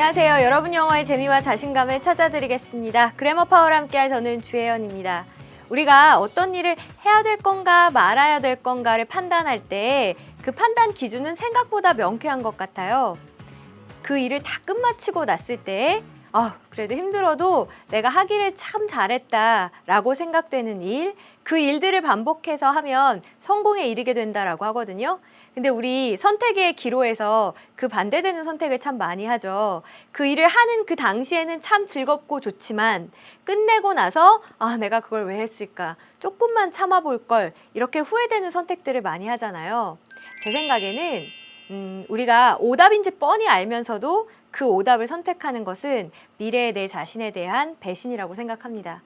안녕하세요. 여러분 영어의 재미와 자신감을 찾아드리겠습니다. 그래머 파워와 함께할 저는 주혜연입니다. 우리가 어떤 일을 해야 될 건가 말아야 될 건가를 판단할 때 그 판단 기준은 생각보다 명쾌한 것 같아요. 그 일을 다 끝마치고 났을 때 그래도 힘들어도 내가 하기를 참 잘했다라고 생각되는 일, 그 일들을 반복해서 하면 성공에 이르게 된다라고 하거든요. 근데 우리 선택의 기로에서 그 반대되는 선택을 참 많이 하죠. 그 일을 하는 그 당시에는 참 즐겁고 좋지만 끝내고 나서 내가 그걸 왜 했을까? 조금만 참아볼 걸. 이렇게 후회되는 선택들을 많이 하잖아요. 제 생각에는 우리가 오답인지 뻔히 알면서도 그 오답을 선택하는 것은 미래의 내 자신에 대한 배신이라고 생각합니다.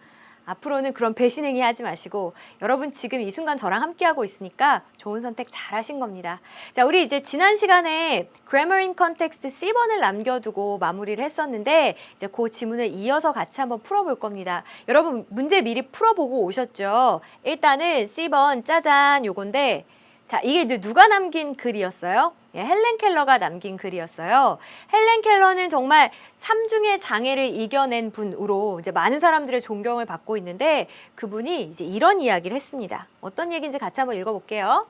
앞으로는 그런 배신 행위 하지 마시고 여러분 지금 이 순간 저랑 함께하고 있으니까 좋은 선택 잘 하신 겁니다. 자, 우리 이제 지난 시간에 Grammar in Context C번을 남겨두고 마무리를 했었는데 이제 그 지문을 이어서 같이 한번 풀어볼 겁니다. 여러분 문제 미리 풀어보고 오셨죠? 일단은 C번 짜잔 요건데 자, 이게 이제 누가 남긴 글이었어요? 헬렌 켈러가 남긴 글이었어요. 헬렌 켈러는 정말 삼중의 장애를 이겨낸 분으로 이제 많은 사람들의 존경을 받고 있는데 그분이 이제 이런 이야기를 했습니다. 어떤 얘기인지 같이 한번 읽어볼게요.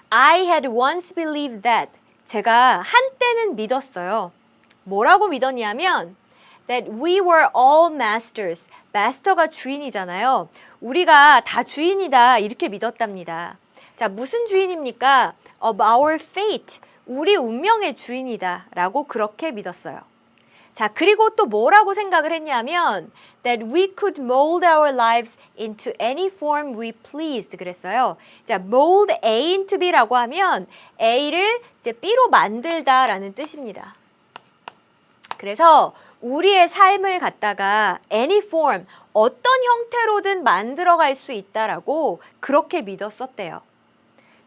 I had once believed that. 제가 한때는 믿었어요. 뭐라고 믿었냐면 that we were all masters. 마스터가 주인이잖아요. 우리가 다 주인이다 이렇게 믿었답니다. 자, 무슨 주인입니까? Of our fate. 우리 운명의 주인이다 라고 그렇게 믿었어요. 자, 그리고 또 뭐라고 생각을 했냐면 that we could mold our lives into any form we pleased 그랬어요. 자, mold A into B라고 하면 A를 이제 B로 만들다 라는 뜻입니다. 그래서 우리의 삶을 갖다가 any form, 어떤 형태로든 만들어갈 수 있다라고 그렇게 믿었었대요.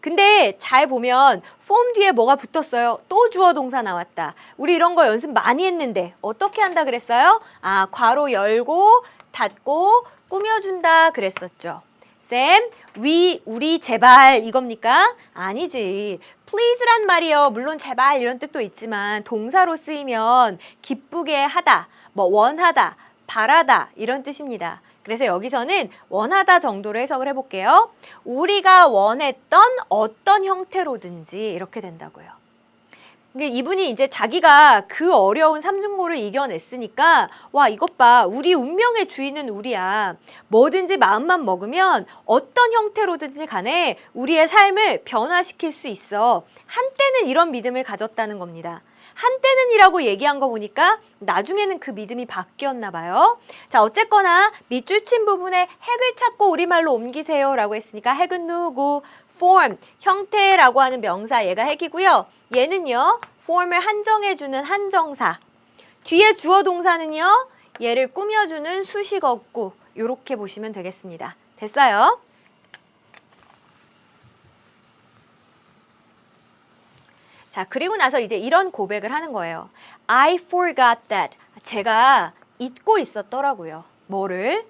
근데 잘 보면 form 뒤에 뭐가 붙었어요? 또 주어 동사 나왔다. 우리 이런 거 연습 많이 했는데 어떻게 한다 그랬어요? 괄호 열고 닫고 꾸며준다 그랬었죠. 쌤, 우리 제발 이겁니까? 아니지. please란 말이요. 물론 제발 이런 뜻도 있지만 동사로 쓰이면 기쁘게 하다, 원하다, 바라다 이런 뜻입니다. 그래서 여기서는 원하다 정도로 해석을 해볼게요. 우리가 원했던 어떤 형태로든지 이렇게 된다고요. 그러니까 이분이 이제 자기가 그 어려운 삼중고를 이겨냈으니까 와 이것 봐 우리 운명의 주인은 우리야. 뭐든지 마음만 먹으면 어떤 형태로든지 간에 우리의 삶을 변화시킬 수 있어. 한때는 이런 믿음을 가졌다는 겁니다. 한때는 이라고 얘기한 거 보니까 나중에는 그 믿음이 바뀌었나 봐요. 자, 어쨌거나 밑줄 친 부분에 핵을 찾고 우리말로 옮기세요 라고 했으니까 핵은 누구? form, 형태라고 하는 명사 얘가 핵이고요. 얘는요. form을 한정해주는 한정사. 뒤에 주어 동사는요. 얘를 꾸며주는 수식어구. 이렇게 보시면 되겠습니다. 됐어요? 자, 그리고 나서 이제 이런 고백을 하는 거예요. I forgot that. 제가 잊고 있었더라고요. 뭐를?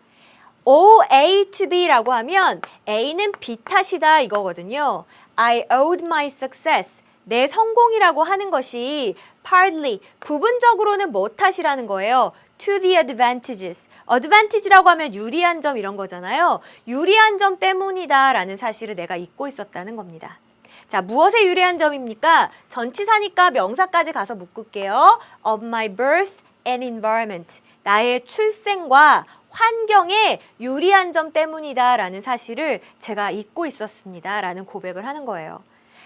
O A to B라고 하면 A는 B 탓이다 이거거든요. I owed my success. 내 성공이라고 하는 것이 partly, 부분적으로는 뭐 탓이라는 거예요? To the advantages. advantage라고 하면 유리한 점 이런 거잖아요. 유리한 점 때문이다 라는 사실을 내가 잊고 있었다는 겁니다. 자, 무엇에 유리한 점입니까? 전치사니까 명사까지 가서 묶을게요. Of my birth and environment. 나의 출생과 환경에 유리한 점 때문이다 라는 사실을 제가 잊고 있었습니다 라는 고백을 하는 거예요.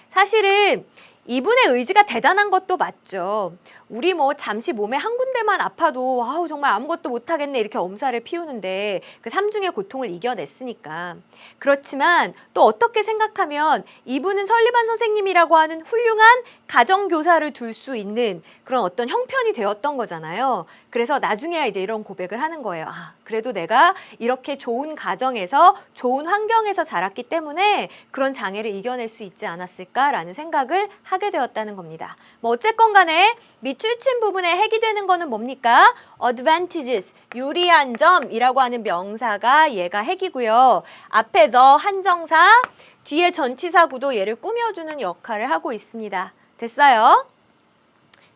사실은 이분의 의지가 대단한 것도 맞죠. 우리 잠시 몸에 한 군데만 아파도 정말 아무것도 못하겠네 이렇게 엄살을 피우는데 그 삼중의 고통을 이겨냈으니까. 그렇지만 또 어떻게 생각하면 이분은 설리반 선생님이라고 하는 훌륭한 가정교사를 둘 수 있는 그런 어떤 형편이 되었던 거잖아요. 그래서 나중에야 이제 이런 고백을 하는 거예요. 그래도 내가 이렇게 좋은 가정에서 좋은 환경에서 자랐기 때문에 그런 장애를 이겨낼 수 있지 않았을까라는 생각을 하게 되었다는 겁니다. 어쨌건 간에 밑줄 친 부분에 핵이 되는 거는 뭡니까? advantages, 유리한 점이라고 하는 명사가 얘가 핵이고요. 앞에 the 한정사, 뒤에 전치사 구도 얘를 꾸며주는 역할을 하고 있습니다. 됐어요?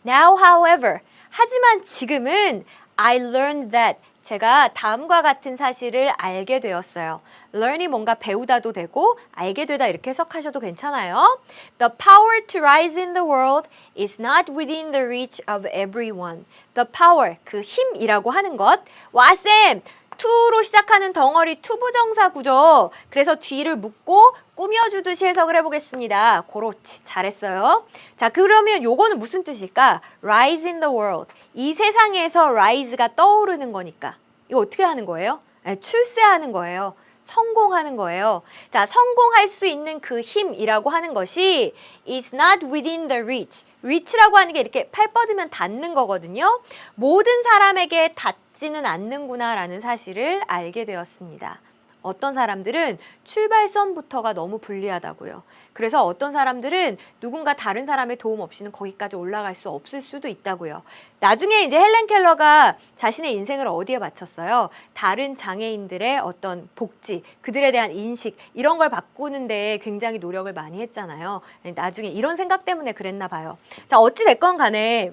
Now, however, 하지만 지금은 I learned that 제가 다음과 같은 사실을 알게 되었어요. learn이 뭔가 배우다도 되고 알게 되다 이렇게 해석하셔도 괜찮아요. The power to rise in the world is not within the reach of everyone. The power, 그 힘이라고 하는 것. 와, 쌤! to로 시작하는 덩어리 투부정사 구조. 그래서 뒤를 묶고 꾸며주듯이 해석을 해보겠습니다. 그렇지, 잘했어요. 자, 그러면 요거는 무슨 뜻일까? Rise in the world. 이 세상에서 rise가 떠오르는 거니까. 이거 어떻게 하는 거예요? 출세하는 거예요. 성공하는 거예요. 자, 성공할 수 있는 그 힘이라고 하는 것이 is not within the reach. reach라고 하는 게 이렇게 팔 뻗으면 닿는 거거든요. 모든 사람에게 닿지는 않는구나라는 사실을 알게 되었습니다. 어떤 사람들은 출발선부터가 너무 불리하다고요. 그래서 어떤 사람들은 누군가 다른 사람의 도움 없이는 거기까지 올라갈 수 없을 수도 있다고요. 나중에 이제 헬렌 켈러가 자신의 인생을 어디에 바쳤어요? 다른 장애인들의 어떤 복지, 그들에 대한 인식 이런 걸 바꾸는데 굉장히 노력을 많이 했잖아요. 나중에 이런 생각 때문에 그랬나 봐요. 자, 어찌 됐건 간에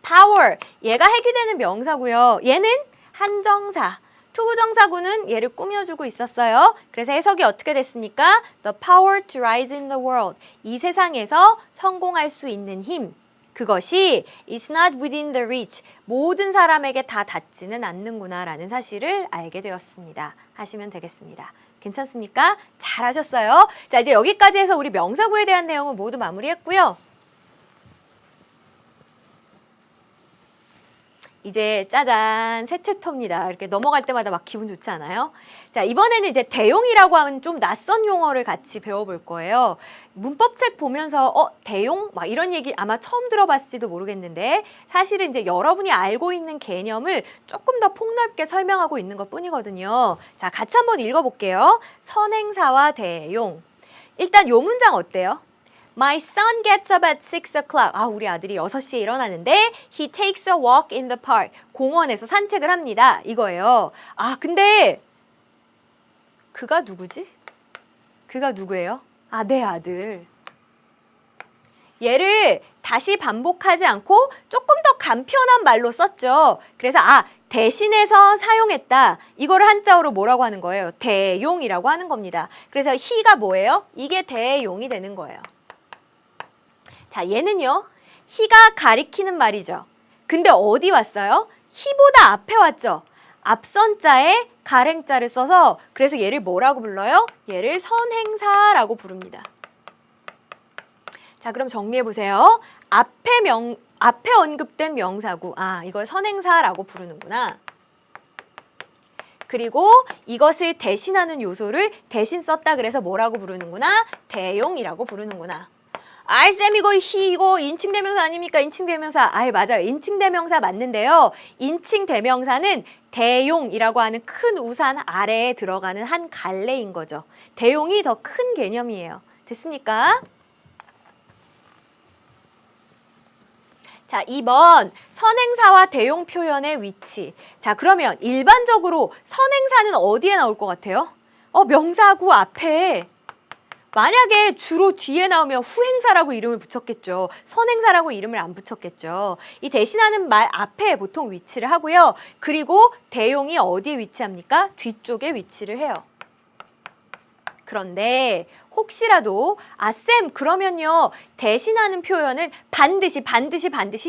power, 얘가 해기되는 명사고요. 얘는 한정사. 투부정사구는 얘를 꾸며주고 있었어요. 그래서 해석이 어떻게 됐습니까? The power to rise in the world. 이 세상에서 성공할 수 있는 힘. 그것이 is not within the reach. 모든 사람에게 다 닿지는 않는구나라는 사실을 알게 되었습니다. 하시면 되겠습니다. 괜찮습니까? 잘하셨어요. 자, 이제 여기까지 해서 우리 명사구에 대한 내용은 모두 마무리했고요. 이제 짜잔 새 챕터입니다. 이렇게 넘어갈 때마다 막 기분 좋지 않아요? 자, 이번에는 이제 대용이라고 하는 좀 낯선 용어를 같이 배워볼 거예요. 문법책 보면서 대용? 막 이런 얘기 아마 처음 들어봤을지도 모르겠는데 사실은 이제 여러분이 알고 있는 개념을 조금 더 폭넓게 설명하고 있는 것 뿐이거든요. 자, 같이 한번 읽어볼게요. 선행사와 대용. 일단 요 문장 어때요? My son gets up at 6 o'clock. 아, 우리 아들이 6시에 일어나는데 he takes a walk in the park. 공원에서 산책을 합니다. 이거예요. 아, 근데 그가 누구지? 그가 누구예요? 아, 내 아들. 얘를 다시 반복하지 않고 조금 더 간편한 말로 썼죠. 그래서 대신해서 사용했다. 이거를 한자어로 뭐라고 하는 거예요? 대용이라고 하는 겁니다. 그래서 he가 뭐예요? 이게 대용이 되는 거예요. 자, 얘는요. he가 가리키는 말이죠. 근데 어디 왔어요? he보다 앞에 왔죠. 앞선자에 가랭자를 써서 그래서 얘를 뭐라고 불러요? 얘를 선행사라고 부릅니다. 자, 그럼 정리해 보세요. 앞에 언급된 명사구. 아, 이걸 선행사라고 부르는구나. 그리고 이것을 대신하는 요소를 대신 썼다 그래서 뭐라고 부르는구나? 대용이라고 부르는구나. 아이, 쌤, 이거 인칭대명사 아닙니까? 인칭대명사. 아이, 맞아요. 인칭대명사 맞는데요. 인칭대명사는 대용이라고 하는 큰 우산 아래에 들어가는 한 갈래인 거죠. 대용이 더 큰 개념이에요. 됐습니까? 자, 2번 선행사와 대용 표현의 위치. 자, 그러면 일반적으로 선행사는 어디에 나올 것 같아요? 명사구 앞에. 만약에 주로 뒤에 나오면 후행사라고 이름을 붙였겠죠. 선행사라고 이름을 안 붙였겠죠. 이 대신하는 말 앞에 보통 위치를 하고요. 그리고 대용이 어디에 위치합니까? 뒤쪽에 위치를 해요. 그런데 혹시라도 쌤 그러면요 대신하는 표현은 반드시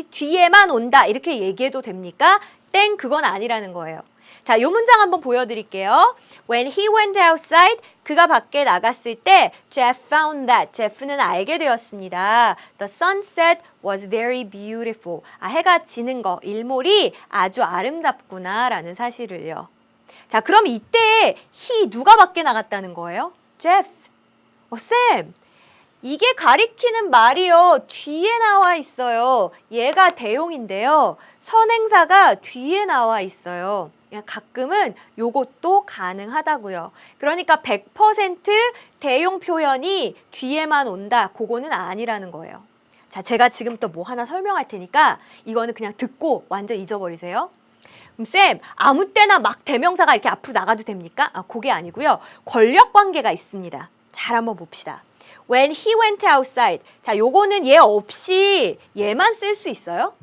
뒤에만 온다 이렇게 얘기해도 됩니까? 땡, 그건 아니라는 거예요. 자, 요 문장 한번 보여드릴게요. When he went outside, 그가 밖에 나갔을 때 Jeff found that, 제프는 알게 되었습니다. The sunset was very beautiful. 해가 지는 거, 일몰이 아주 아름답구나 라는 사실을요. 자, 그럼 이때 he 누가 밖에 나갔다는 거예요? Jeff. 쌤, 이게 가리키는 말이요. 뒤에 나와 있어요. 얘가 대용인데요. 선행사가 뒤에 나와 있어요. 가끔은 요것도 가능하다고요. 그러니까 100% 대용 표현이 뒤에만 온다. 그거는 아니라는 거예요. 자, 제가 지금 또 뭐 하나 설명할 테니까 이거는 그냥 듣고 완전 잊어버리세요. 그럼 쌤, 아무 때나 막 대명사가 이렇게 앞으로 나가도 됩니까? 그게 아니고요. 권력 관계가 있습니다. 잘 한번 봅시다. When he went outside. 자, 요거는 얘 없이 얘만 쓸 수 있어요?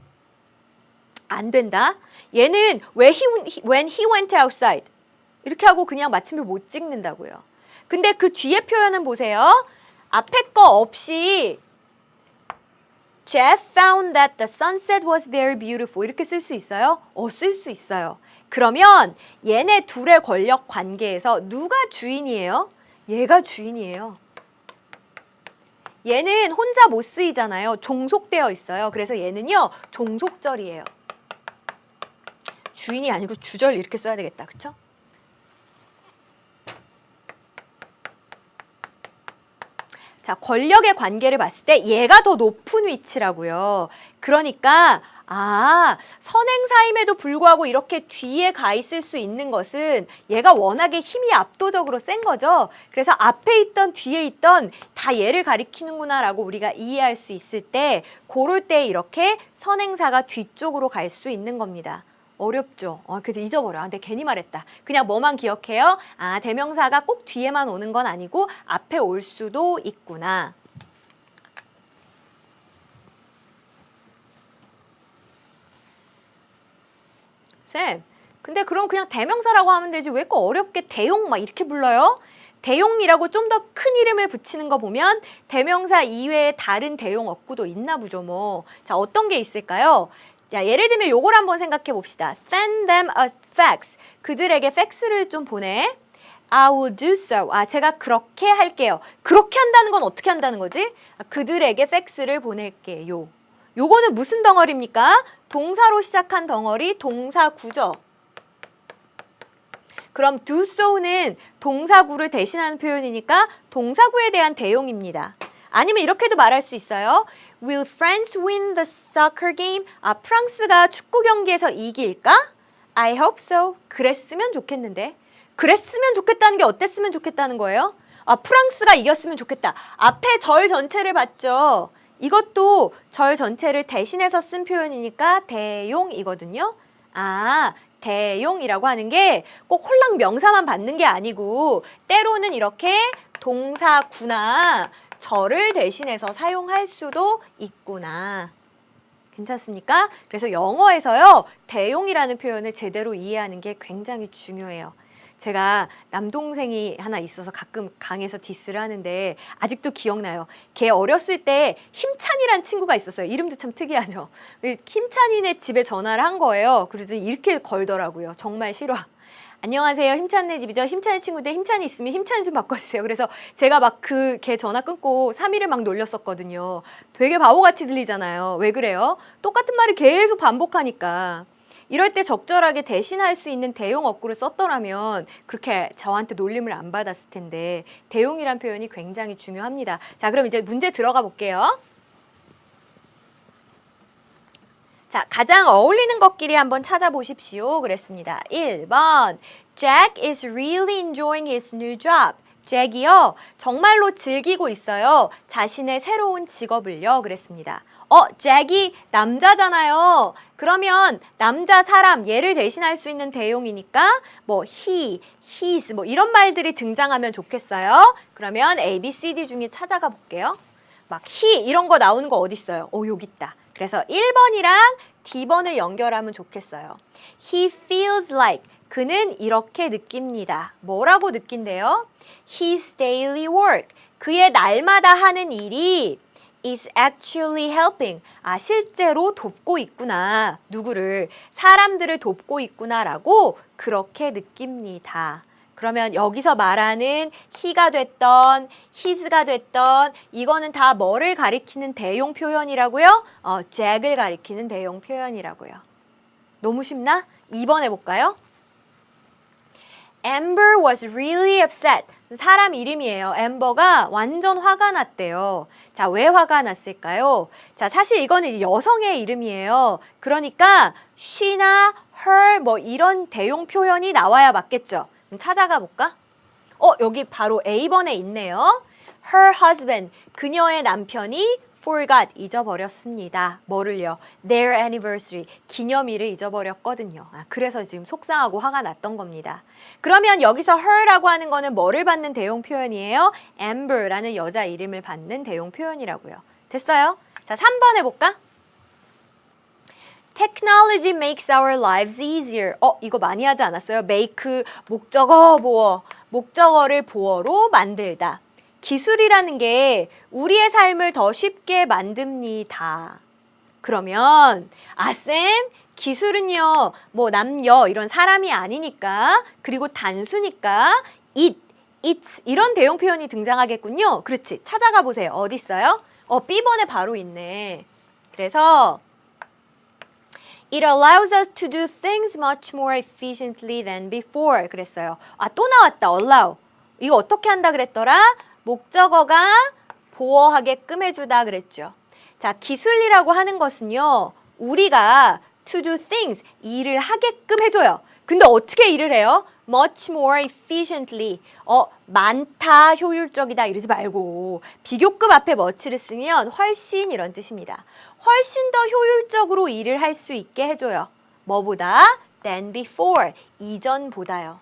안 된다. 얘는 when he went outside. 이렇게 하고 그냥 마침표 못 찍는다고요. 근데 그 뒤에 표현은 보세요. 앞에 거 없이 Jeff found that the sunset was very beautiful. 이렇게 쓸 수 있어요? 쓸 수 있어요. 그러면 얘네 둘의 권력 관계에서 누가 주인이에요? 얘가 주인이에요. 얘는 혼자 못 쓰이잖아요. 종속되어 있어요. 그래서 얘는요, 종속절이에요. 주인이 아니고 주절 이렇게 써야 되겠다. 그쵸? 자, 권력의 관계를 봤을 때 얘가 더 높은 위치라고요. 그러니까 선행사임에도 불구하고 이렇게 뒤에 가 있을 수 있는 것은 얘가 워낙에 힘이 압도적으로 센 거죠. 그래서 앞에 있던 뒤에 있던 다 얘를 가리키는구나 라고 우리가 이해할 수 있을 때 그럴 때 이렇게 선행사가 뒤쪽으로 갈 수 있는 겁니다. 어렵죠? 그래도 잊어버려. 내가 괜히 말했다. 그냥 뭐만 기억해요? 대명사가 꼭 뒤에만 오는 건 아니고 앞에 올 수도 있구나. 쌤, 근데 그럼 그냥 대명사라고 하면 되지 왜 꼭 어렵게 대용 막 이렇게 불러요? 대용이라고 좀 더 큰 이름을 붙이는 거 보면 대명사 이외에 다른 대용 어구도 있나 보죠 뭐. 자, 어떤 게 있을까요? 자, 예를 들면 요걸 한번 생각해 봅시다. Send them a fax. 그들에게 팩스를 좀 보내. I will do so. 제가 그렇게 할게요. 그렇게 한다는 건 어떻게 한다는 거지? 그들에게 팩스를 보낼게요. 요거는 무슨 덩어리입니까? 동사로 시작한 덩어리, 동사구죠. 그럼 do so는 동사구를 대신하는 표현이니까 동사구에 대한 대용입니다. 아니면 이렇게도 말할 수 있어요. Will France win the soccer game? 프랑스가 축구 경기에서 이길까? I hope so. 그랬으면 좋겠는데. 그랬으면 좋겠다는 게 어땠으면 좋겠다는 거예요? 프랑스가 이겼으면 좋겠다. 앞에 절 전체를 봤죠. 이것도 절 전체를 대신해서 쓴 표현이니까 대용이거든요. 대용이라고 하는 게 꼭 홀랑 명사만 받는 게 아니고 때로는 이렇게 동사구나 절을 대신해서 사용할 수도 있구나. 괜찮습니까? 그래서 영어에서요, 대용이라는 표현을 제대로 이해하는 게 굉장히 중요해요. 제가 남동생이 하나 있어서 가끔 강에서 디스를 하는데 아직도 기억나요. 걔 어렸을 때 힘찬이란 친구가 있었어요. 이름도 참 특이하죠. 힘찬이네 집에 전화를 한 거예요. 그래서 이렇게 걸더라고요. 정말 싫어. 안녕하세요. 힘찬네 집이죠. 힘찬이 친구인데 힘찬이 있으면 힘찬이 좀 바꿔주세요. 그래서 제가 막 걔 전화 끊고 3일을 막 놀렸었거든요. 되게 바보같이 들리잖아요. 왜 그래요? 똑같은 말을 계속 반복하니까. 이럴 때 적절하게 대신할 수 있는 대용 어구를 썼더라면 그렇게 저한테 놀림을 안 받았을 텐데 대용이란 표현이 굉장히 중요합니다. 자, 그럼 이제 문제 들어가 볼게요. 자, 가장 어울리는 것끼리 한번 찾아보십시오. 그랬습니다. 1번 Jack is really enjoying his new job. 잭이요, 정말로 즐기고 있어요. 자신의 새로운 직업을요. 그랬습니다. 잭이 남자잖아요. 그러면 남자 사람 얘를 대신할 수 있는 대용이니까 뭐 he, his 뭐 이런 말들이 등장하면 좋겠어요. 그러면 A, B, C, D 중에 찾아가 볼게요. 막 he 이런 거 나오는 거 어디 있어요? 여기 있다. 그래서 1번이랑 D번을 연결하면 좋겠어요. He feels like 그는 이렇게 느낍니다. 뭐라고 느낀대요? His daily work 그의 날마다 하는 일이 is actually helping. 실제로 돕고 있구나. 누구를? 사람들을 돕고 있구나라고 그렇게 느낍니다. 그러면 여기서 말하는 he가 됐던 his가 됐던 이거는 다 뭐를 가리키는 대용 표현이라고요? Jack을 가리키는 대용 표현이라고요. 너무 쉽나? 2번 해볼까요? Amber was really upset. 사람 이름이에요. 엠버가 완전 화가 났대요. 자, 왜 화가 났을까요? 자, 사실 이거는 이제 여성의 이름이에요. 그러니까 she나 her 뭐 이런 대용 표현이 나와야 맞겠죠? 그럼 찾아가 볼까? 여기 바로 A번에 있네요. Her husband, 그녀의 남편이 forgot, 잊어버렸습니다. 뭐를요? Their anniversary, 기념일을 잊어버렸거든요. 그래서 지금 속상하고 화가 났던 겁니다. 그러면 여기서 her라고 하는 거는 뭐를 받는 대용 표현이에요? Amber라는 여자 이름을 받는 대용 표현이라고요. 됐어요? 자, 3번 해볼까? Technology makes our lives easier. 이거 많이 하지 않았어요? make, 목적어, 보어. 목적어를 보어로 만들다. 기술이라는 게 우리의 삶을 더 쉽게 만듭니다. 그러면 쌤, 기술은요, 뭐 남녀 이런 사람이 아니니까, 그리고 단수니까 it's 이런 대용 표현이 등장하겠군요. 그렇지. 찾아가 보세요. 어디 있어요? B번에 바로 있네. 그래서 It allows us to do things much more efficiently than before. 그랬어요. 또 나왔다. allow. 이거 어떻게 한다 그랬더라? 목적어가 보어하게끔 해주다 그랬죠. 자, 기술이라고 하는 것은요. 우리가 to do things, 일을 하게끔 해줘요. 근데 어떻게 일을 해요? much more efficiently. 많다, 효율적이다 이러지 말고 비교급 앞에 much를 쓰면 훨씬 이런 뜻입니다. 훨씬 더 효율적으로 일을 할 수 있게 해줘요. 뭐보다? than before. 이전보다요.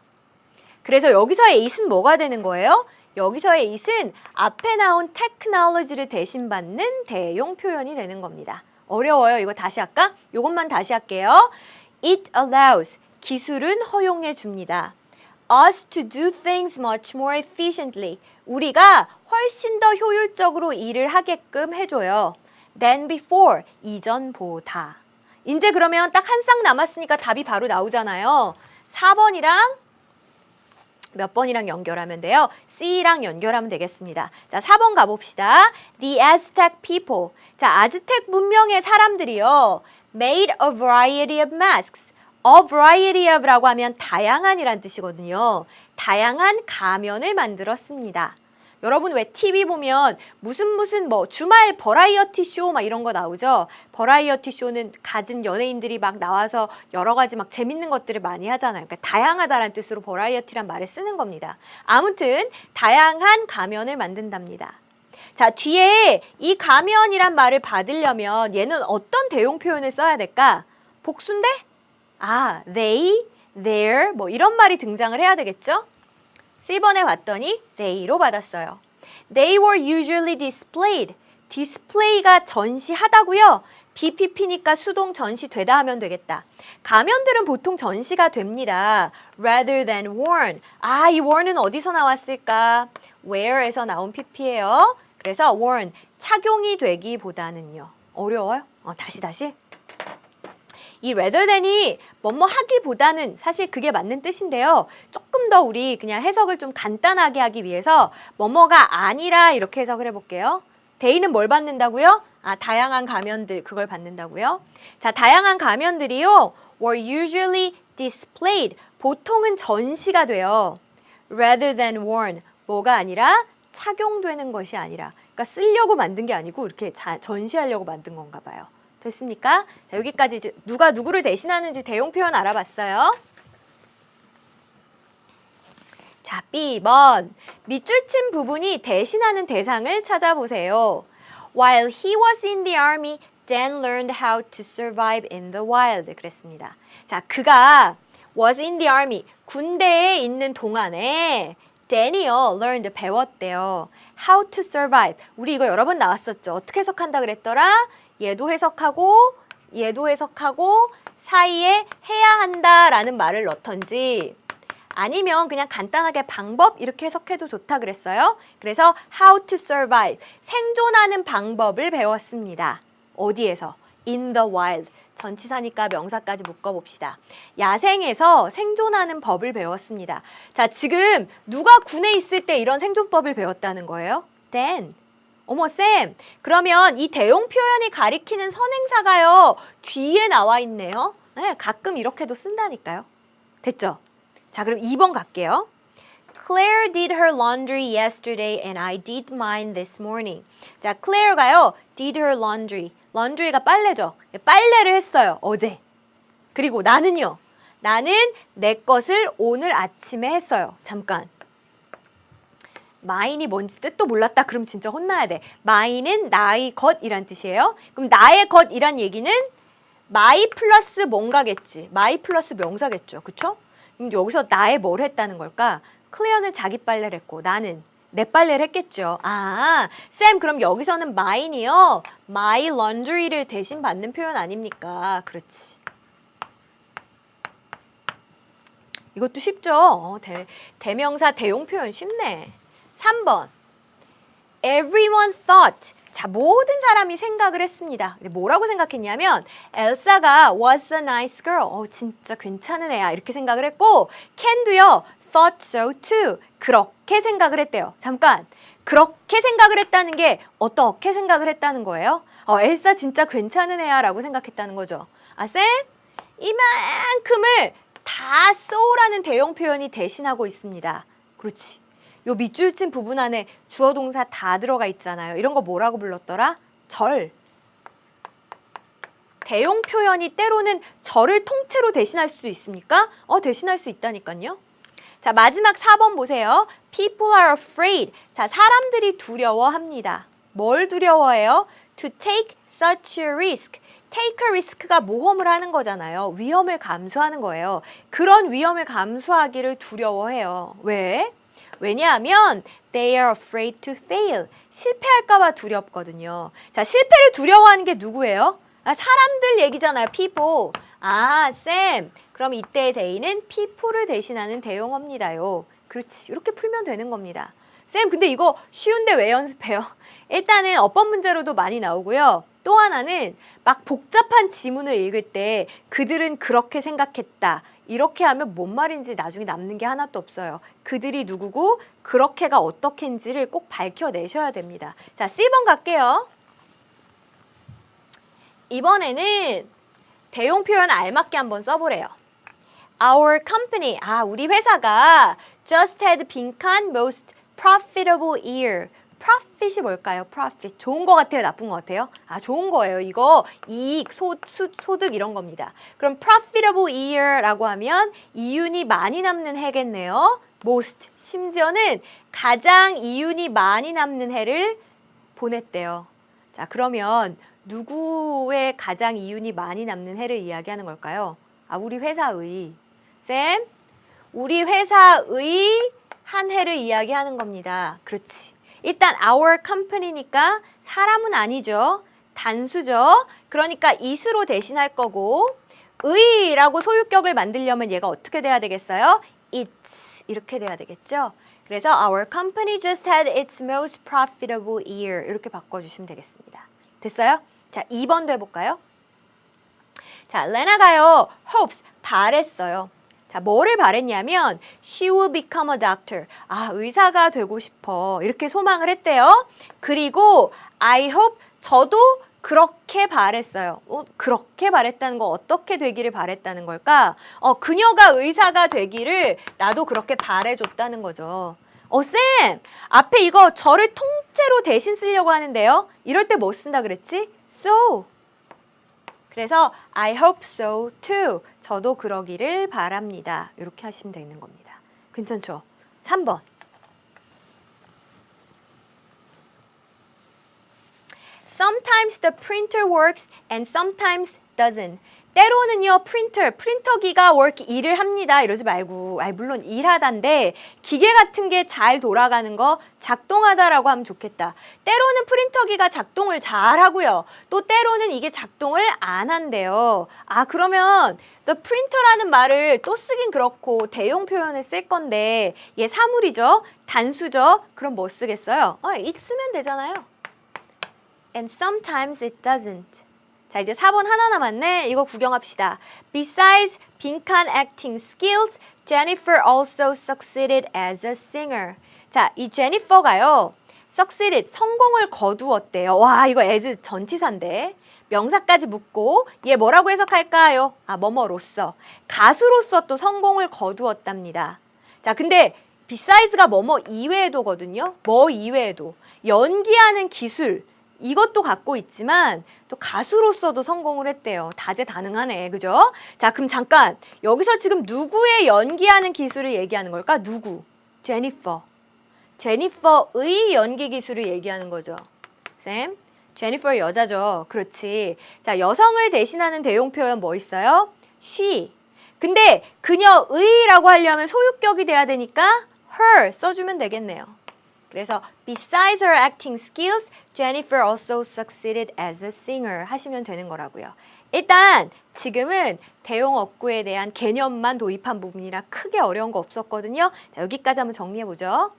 그래서 여기서의 it은 뭐가 되는 거예요? 여기서의 it은 앞에 나온 technology를 대신받는 대용 표현이 되는 겁니다. 어려워요. 이거 다시 할까? 이것만 다시 할게요. It allows. 기술은 허용해 줍니다. Us to do things much more efficiently. 우리가 훨씬 더 효율적으로 일을 하게끔 해줘요. than before. 이전보다. 이제 그러면 딱 한 쌍 남았으니까 답이 바로 나오잖아요. 4번이랑 몇 번이랑 연결하면 돼요? C랑 연결하면 되겠습니다. 자, 4번 가봅시다. The Aztec people. 자, 아즈텍 문명의 사람들이요. made a variety of masks. A variety of라고 하면 다양한이란 뜻이거든요. 다양한 가면을 만들었습니다. 여러분 왜 TV 보면 무슨 뭐 주말 버라이어티 쇼 막 이런 거 나오죠? 버라이어티 쇼는 가진 연예인들이 막 나와서 여러 가지 막 재밌는 것들을 많이 하잖아요. 그러니까 다양하다라는 뜻으로 버라이어티란 말을 쓰는 겁니다. 아무튼 다양한 가면을 만든답니다. 자, 뒤에 이 가면이란 말을 받으려면 얘는 어떤 대용 표현을 써야 될까? 복수인데? they, their 뭐 이런 말이 등장을 해야 되겠죠? C번에 봤더니 they로 받았어요. They were usually displayed. display가 전시하다고요? BPP니까 수동 전시되다 하면 되겠다. 가면들은 보통 전시가 됩니다. rather than worn. 이 worn은 어디서 나왔을까? wear에서 나온 PP예요. 그래서 worn, 착용이 되기보다는요. 어려워요? 다시. 이 rather than이 뭐뭐 하기보다는 사실 그게 맞는 뜻인데요. 조금 더 우리 그냥 해석을 좀 간단하게 하기 위해서 뭐뭐가 아니라 이렇게 해석을 해볼게요. they는 뭘 받는다고요? 다양한 가면들 그걸 받는다고요? 자, 다양한 가면들이요. were usually displayed. 보통은 전시가 돼요. rather than worn. 뭐가 아니라 착용되는 것이 아니라. 그러니까 쓰려고 만든 게 아니고 이렇게 전시하려고 만든 건가 봐요. 됐습니까? 자, 여기까지 이제 누가 누구를 대신하는지 대용 표현 알아봤어요. 자, B번. 밑줄 친 부분이 대신하는 대상을 찾아보세요. While he was in the army, Dan learned how to survive in the wild. 그랬습니다. 자, 그가 was in the army, 군대에 있는 동안에 Dan이요, learned, 배웠대요. How to survive. 우리 이거 여러 번 나왔었죠. 어떻게 해석한다 그랬더라? 얘도 해석하고 사이에 해야 한다라는 말을 넣던지 아니면 그냥 간단하게 방법 이렇게 해석해도 좋다 그랬어요. 그래서 how to survive, 생존하는 방법을 배웠습니다. 어디에서? in the wild. 전치사니까 명사까지 묶어봅시다. 야생에서 생존하는 법을 배웠습니다. 자, 지금 누가 군에 있을 때 이런 생존법을 배웠다는 거예요? Dan. 어머 쌤, 그러면 이 대용 표현이 가리키는 선행사가요 뒤에 나와 있네요. 네, 가끔 이렇게도 쓴다니까요. 됐죠? 자, 그럼 2번 갈게요. Claire did her laundry yesterday and I did mine this morning. 자, Claire가요 did her laundry. laundry가 빨래죠. 빨래를 했어요. 어제. 그리고 나는요. 나는 내 것을 오늘 아침에 했어요. 잠깐. mine이 뭔지 뜻도 몰랐다. 그럼 진짜 혼나야 돼. mine은 나의 것이란 뜻이에요. 그럼 나의 것이란 얘기는 my 플러스 뭔가겠지. my 플러스 명사겠죠. 그쵸? 그럼 여기서 나의 뭘 했다는 걸까? 클레어는 자기 빨래를 했고 나는 내 빨래를 했겠죠. 아, 쌤 그럼 여기서는 mine이요. my laundry를 대신 받는 표현 아닙니까? 그렇지. 이것도 쉽죠? 대명사 대용 표현 쉽네. 3번. Everyone thought. 자, 모든 사람이 생각을 했습니다. 뭐라고 생각했냐면 엘사가 was a nice girl. 진짜 괜찮은 애야. 이렇게 생각을 했고 켄도요. thought so too. 그렇게 생각을 했대요. 잠깐. 그렇게 생각을 했다는 게 어떻게 생각을 했다는 거예요? 엘사 진짜 괜찮은 애야 라고 생각했다는 거죠. 아, 쌤? 이만큼을 다 so라는 대용 표현이 대신하고 있습니다. 그렇지. 요 밑줄 친 부분 안에 주어 동사 다 들어가 있잖아요. 이런 거 뭐라고 불렀더라? 절. 대용 표현이 때로는 절을 통째로 대신할 수 있습니까? 대신할 수 있다니까요. 자, 마지막 4번 보세요. People are afraid. 자, 사람들이 두려워합니다. 뭘 두려워해요? To take such a risk. take a risk가 모험을 하는 거잖아요. 위험을 감수하는 거예요. 그런 위험을 감수하기를 두려워해요. 왜? 왜냐하면 they are afraid to fail. 실패할까 봐 두렵거든요. 자, 실패를 두려워하는 게 누구예요? 사람들 얘기잖아요. people. 아, 쌤. 그럼 이때의 they는 people를 대신하는 대용어입니다요. 그렇지. 이렇게 풀면 되는 겁니다. 쌤, 근데 이거 쉬운데 왜 연습해요? 일단은 어법 문제로도 많이 나오고요. 또 하나는 막 복잡한 지문을 읽을 때 그들은 그렇게 생각했다. 이렇게 하면 뭔 말인지 나중에 남는 게 하나도 없어요. 그들이 누구고 그렇게가 어떻게인지를 꼭 밝혀내셔야 됩니다. 자, C번 갈게요. 이번에는 대용 표현 알맞게 한번 써보래요. Our company, 우리 회사가 just had 빈칸 most profitable year. profit이 뭘까요? profit. 좋은 거 같아요? 나쁜 거 같아요? 좋은 거예요. 이거 이익, 소득 이런 겁니다. 그럼 profitable year라고 하면 이윤이 많이 남는 해겠네요. most. 심지어는 가장 이윤이 많이 남는 해를 보냈대요. 자, 그러면 누구의 가장 이윤이 많이 남는 해를 이야기하는 걸까요? 우리 회사의. 쌤, 우리 회사의 한 해를 이야기하는 겁니다. 그렇지. 일단 our company니까 사람은 아니죠. 단수죠. 그러니까 it으로 대신할 거고 의라고 소유격을 만들려면 얘가 어떻게 돼야 되겠어요? it's 이렇게 돼야 되겠죠. 그래서 our company just had its most profitable year 이렇게 바꿔주시면 되겠습니다. 됐어요? 자, 2번도 해볼까요? 자, 레나가요. hopes 바랬어요. 자, 뭐를 바랬냐면 she will become a doctor. 의사가 되고 싶어. 이렇게 소망을 했대요. 그리고 I hope 저도 그렇게 바랬어요. 그렇게 바랬다는 거 어떻게 되기를 바랬다는 걸까? 그녀가 의사가 되기를 나도 그렇게 바래줬다는 거죠. 쌤! 앞에 이거 저를 통째로 대신 쓰려고 하는데요. 이럴 때 뭐 쓴다 그랬지? So. 그래서 I hope so too. 저도 그러기를 바랍니다. 이렇게 하시면 되는 겁니다. 괜찮죠? 3번. Sometimes the printer works and sometimes doesn't. 때로는요, 프린터기가 일을 합니다. 이러지 말고, 물론 일하단데 기계 같은 게 잘 돌아가는 거 작동하다라고 하면 좋겠다. 때로는 프린터기가 작동을 잘 하고요. 또 때로는 이게 작동을 안 한대요. 그러면 the printer라는 말을 또 쓰긴 그렇고 대용 표현을 쓸 건데 얘 사물이죠? 단수죠? 그럼 뭐 쓰겠어요? it 쓰면 되잖아요. And sometimes it doesn't. 자, 이제 4번 하나 남았네. 이거 구경합시다. Besides 빈칸 acting skills, Jennifer also succeeded as a singer. 자, 이 제니퍼가요. succeeded, 성공을 거두었대요. 와, 이거 as 전치사인데. 명사까지 묻고 얘 뭐라고 해석할까요? 뭐뭐로서. 가수로서 또 성공을 거두었답니다. 자, 근데 besides가 뭐뭐 이외에도거든요. 뭐 이외에도. 연기하는 기술. 이것도 갖고 있지만 또 가수로서도 성공을 했대요. 다재다능하네. 그죠? 자, 그럼 잠깐. 여기서 지금 누구의 연기하는 기술을 얘기하는 걸까? 누구? 제니퍼. 제니퍼의 연기 기술을 얘기하는 거죠. 쌤, 제니퍼 여자죠. 그렇지. 자, 여성을 대신하는 대용 표현 뭐 있어요? she. 근데 그녀의라고 하려면 소유격이 돼야 되니까 her 써주면 되겠네요. 그래서 besides her acting skills, Jennifer also succeeded as a singer 하시면 되는 거라고요. 일단 지금은 대용 어구에 대한 개념만 도입한 부분이라 크게 어려운 거 없었거든요. 자, 여기까지 한번 정리해 보죠.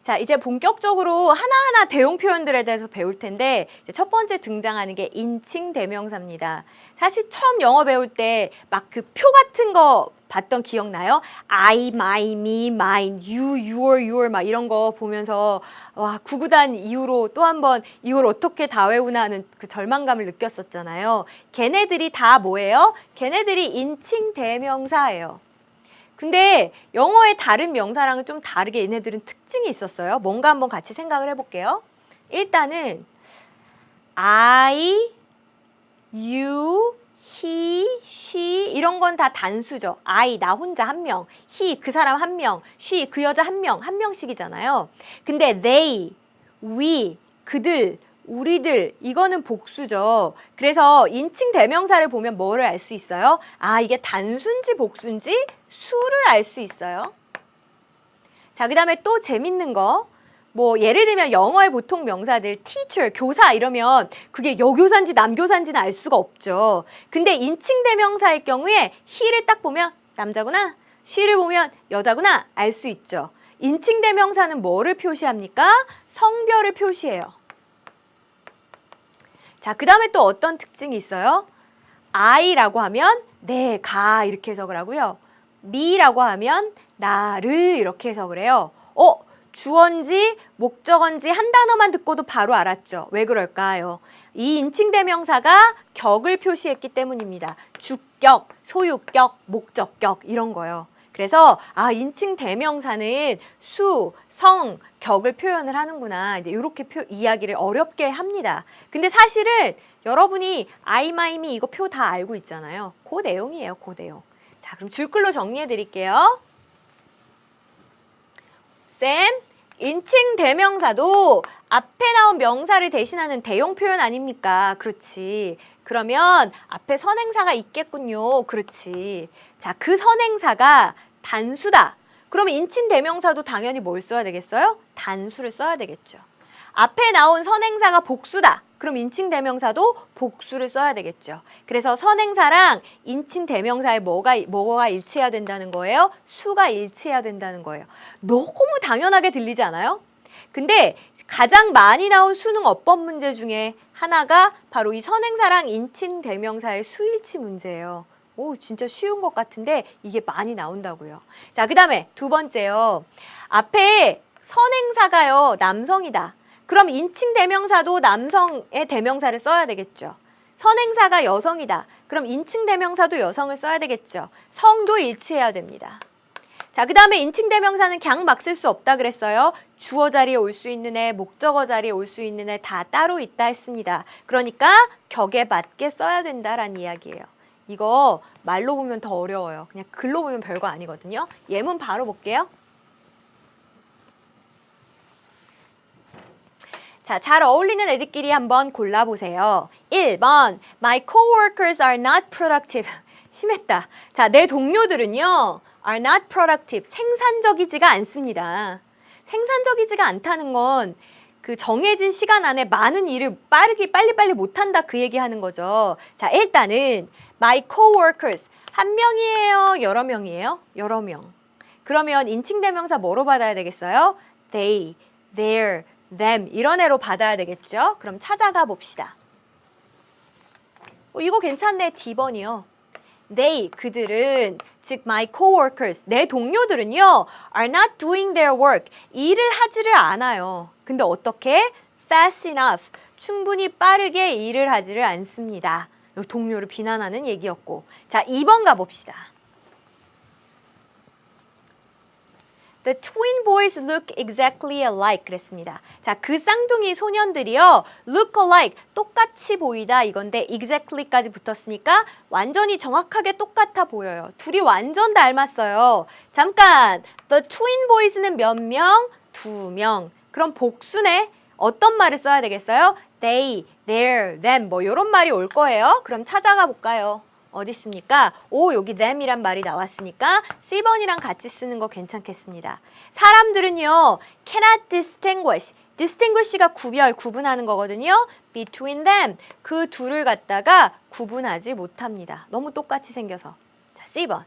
자, 이제 본격적으로 하나하나 대용 표현들에 대해서 배울 텐데 이제 첫 번째 등장하는 게 인칭 대명사입니다. 사실 처음 영어 배울 때 막 그 표 같은 거 봤던 기억나요? I, my, me, mine, you, your 막 이런 거 보면서 와, 구구단 이후로 또 한 번 이걸 어떻게 다 외우나 하는 그 절망감을 느꼈었잖아요. 걔네들이 다 뭐예요? 걔네들이 인칭 대명사예요. 근데 영어의 다른 명사랑은 좀 다르게 얘네들은 특징이 있었어요. 뭔가 한번 같이 생각을 해볼게요. 일단은 I, you, he, she 이런 건 다 단수죠. I, 나 혼자 한 명, he, 그 사람 한 명, she, 그 여자 한 명, 한 명씩이잖아요. 근데 they, we, 그들, 우리들 이거는 복수죠. 그래서 인칭 대명사를 보면 뭐를 알 수 있어요? 아, 이게 단수인지 복수인지 수를 알 수 있어요. 자, 그 다음에 또 재밌는 거. 뭐 예를 들면 영어의 보통 명사들 teacher, 교사 이러면 그게 여교사인지 남교사인지는 알 수가 없죠. 근데 인칭 대명사의 경우에 he를 딱 보면 남자구나, she를 보면 여자구나 알 수 있죠. 인칭 대명사는 뭐를 표시합니까? 성별을 표시해요. 자, 그 다음에 또 어떤 특징이 있어요? I라고 하면 내가 이렇게 해석을 하고요. me라고 하면 나를 이렇게 해석을 해요. 주어인지 목적어인지 한 단어만 듣고도 바로 알았죠. 왜 그럴까요? 이 인칭 대명사가 격을 표시했기 때문입니다. 주격, 소유격, 목적격 이런 거요. 그래서 인칭 대명사는 수, 성, 격을 표현을 하는구나. 이제 이렇게 이야기를 어렵게 합니다. 근데 사실은 여러분이 I, my, me 이거 표 다 알고 있잖아요. 그 내용이에요. 그 내용. 자, 그럼 줄글로 정리해 드릴게요. 쌤, 인칭 대명사도 앞에 나온 명사를 대신하는 대용 표현 아닙니까? 그렇지. 그러면 앞에 선행사가 있겠군요. 그렇지. 자, 그 선행사가 단수다. 그러면 인칭 대명사도 당연히 뭘 써야 되겠어요? 단수를 써야 되겠죠. 앞에 나온 선행사가 복수다. 그럼 인칭 대명사도 복수를 써야 되겠죠. 그래서 선행사랑 인칭 대명사에 뭐가 일치해야 된다는 거예요? 수가 일치해야 된다는 거예요. 너무 당연하게 들리지 않아요? 근데 가장 많이 나온 수능 어법 문제 중에 하나가 바로 이 선행사랑 인칭 대명사의 수일치 문제예요. 오, 진짜 쉬운 것 같은데 이게 많이 나온다고요. 자, 그 다음에 두 번째요. 앞에 선행사가요, 남성이다. 그럼 인칭 대명사도 남성의 대명사를 써야 되겠죠. 선행사가 여성이다. 그럼 인칭 대명사도 여성을 써야 되겠죠. 성도 일치해야 됩니다. 자, 그 다음에 인칭 대명사는 그냥 막 쓸 수 없다 그랬어요. 주어 자리에 올 수 있는 애, 목적어 자리에 올 수 있는 애 다 따로 있다 했습니다. 그러니까 격에 맞게 써야 된다라는 이야기예요. 이거 말로 보면 더 어려워요. 그냥 글로 보면 별거 아니거든요. 예문 바로 볼게요. 자, 잘 어울리는 애들끼리 한번 골라보세요. 1번, My coworkers are not productive. 심했다. 자, 내 동료들은요, are not productive. 생산적이지가 않습니다. 생산적이지가 않다는 건 그 정해진 시간 안에 많은 일을 빨리빨리 못한다 그 얘기하는 거죠. 자, 일단은 My coworkers. 한 명이에요? 여러 명이에요? 여러 명. 그러면 인칭 대명사 뭐로 받아야 되겠어요? They, their, them 이런 애로 받아야 되겠죠? 그럼 찾아가 봅시다. 이거 괜찮네. D번이요. they, 그들은, 즉 my coworkers, 내 동료들은요, are not doing their work, 일을 하지를 않아요. 근데 어떻게? fast enough, 충분히 빠르게 일을 하지를 않습니다. 동료를 비난하는 얘기였고. 자, 2번 가봅시다. The twin boys look exactly alike 그랬습니다. 자, 그 쌍둥이 소년들이요. look alike, 똑같이 보이다 이건데 exactly까지 붙었으니까 완전히 정확하게 똑같아 보여요. 둘이 완전 닮았어요. 잠깐, the twin boys는 몇 명? 2명. 그럼 복수네. 어떤 말을 써야 되겠어요? they, their, them 뭐 이런 말이 올 거예요. 그럼 찾아가 볼까요? 어디 있습니까? 오, 여기 them이란 말이 나왔으니까 C번이랑 같이 쓰는 거 괜찮겠습니다. 사람들은요, cannot distinguish가 구분하는 거거든요. between them, 그 둘을 갖다가 구분하지 못합니다. 너무 똑같이 생겨서. 자, C번.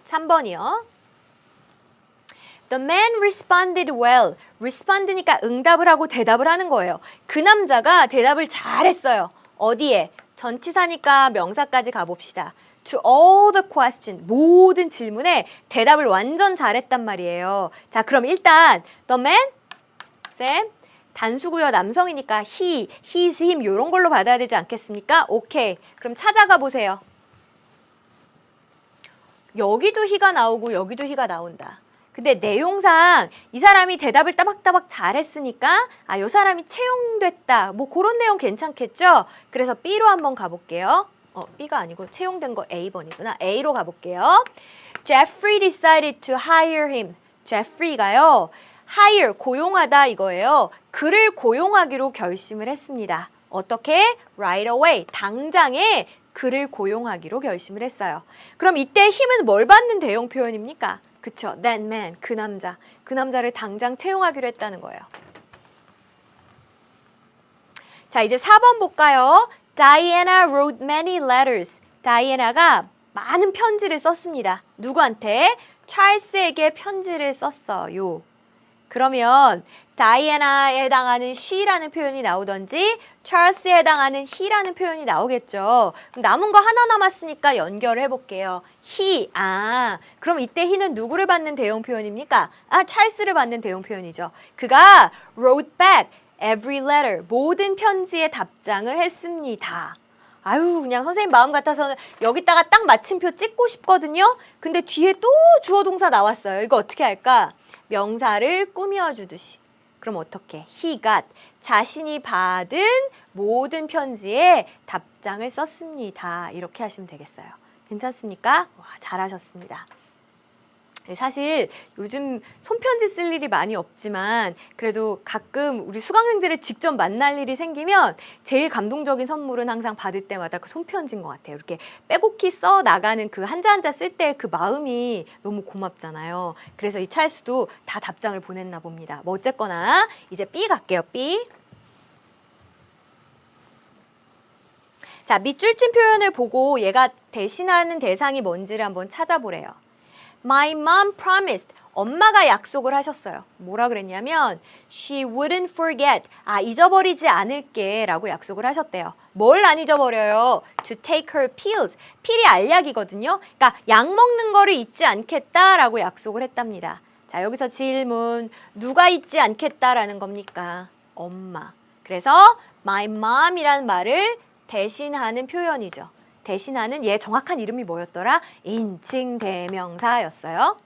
3번이요. The man responded well. respond니까 응답을 하고 대답을 하는 거예요. 그 남자가 대답을 잘했어요. 어디에? 전치사니까 명사까지 가봅시다. To all the questions, 모든 질문에 대답을 완전 잘했단 말이에요. 자, 그럼 일단 the man, 쌤, 단수고요. 남성이니까 he, his, him 이런 걸로 받아야 되지 않겠습니까? 오케이. 그럼 찾아가 보세요. 여기도 he가 나오고 여기도 he가 나온다. 근데 내용상 이 사람이 대답을 따박따박 잘했으니까 아, 요 사람이 채용됐다. 뭐 그런 내용 괜찮겠죠? 그래서 B로 한번 가볼게요. B가 아니고 채용된 거 A번이구나. A로 가볼게요. Jeffrey decided to hire him. Jeffrey가요. hire, 고용하다 이거예요. 그를 고용하기로 결심을 했습니다. 어떻게? Right away, 당장에 그를 고용하기로 결심을 했어요. 그럼 이때 힘은 뭘 받는 대용 표현입니까? 그쵸, that man, 그 남자. 그 남자를 당장 채용하기로 했다는 거예요. 자, 이제 4번 볼까요? Diana wrote many letters. 다이애나가 많은 편지를 썼습니다. 누구한테? 찰스에게 편지를 썼어요. 그러면 다이애나에 해당하는 she라는 표현이 나오던지 찰스에 해당하는 he라는 표현이 나오겠죠. 그럼 남은 거 하나 남았으니까 연결을 해볼게요. he, 그럼 이때 he는 누구를 받는 대용 표현입니까? 찰스를 받는 대용 표현이죠. 그가 wrote back every letter, 모든 편지에 답장을 했습니다. 아유, 그냥 선생님 마음 같아서는 여기다가 딱 마침표 찍고 싶거든요. 근데 뒤에 또 주어 동사 나왔어요. 이거 어떻게 할까? 명사를 꾸며주듯이. 그럼 어떻게? He got, 자신이 받은 모든 편지에 답장을 썼습니다. 이렇게 하시면 되겠어요. 괜찮습니까? 와, 잘하셨습니다. 사실 요즘 손편지 쓸 일이 많이 없지만 그래도 가끔 우리 수강생들을 직접 만날 일이 생기면 제일 감동적인 선물은 항상 받을 때마다 그 손편지인 것 같아요. 이렇게 빼곡히 써 나가는 그 한자 한자 쓸 때 그 마음이 너무 고맙잖아요. 그래서 이 찰스도 다 답장을 보냈나 봅니다. 뭐 어쨌거나 이제 B 갈게요. B. 자, 밑줄 친 표현을 보고 얘가 대신하는 대상이 뭔지를 한번 찾아보래요. My mom promised. 엄마가 약속을 하셨어요. 뭐라 그랬냐면 She wouldn't forget. 잊어버리지 않을게 라고 약속을 하셨대요. 뭘 안 잊어버려요? To take her pills. 필이 알약이거든요. 그러니까 약 먹는 거를 잊지 않겠다라고 약속을 했답니다. 자, 여기서 질문. 누가 잊지 않겠다라는 겁니까? 엄마. 그래서 my mom이라는 말을 대신하는 표현이죠. 대신하는 얘 정확한 이름이 뭐였더라? 인칭 대명사였어요.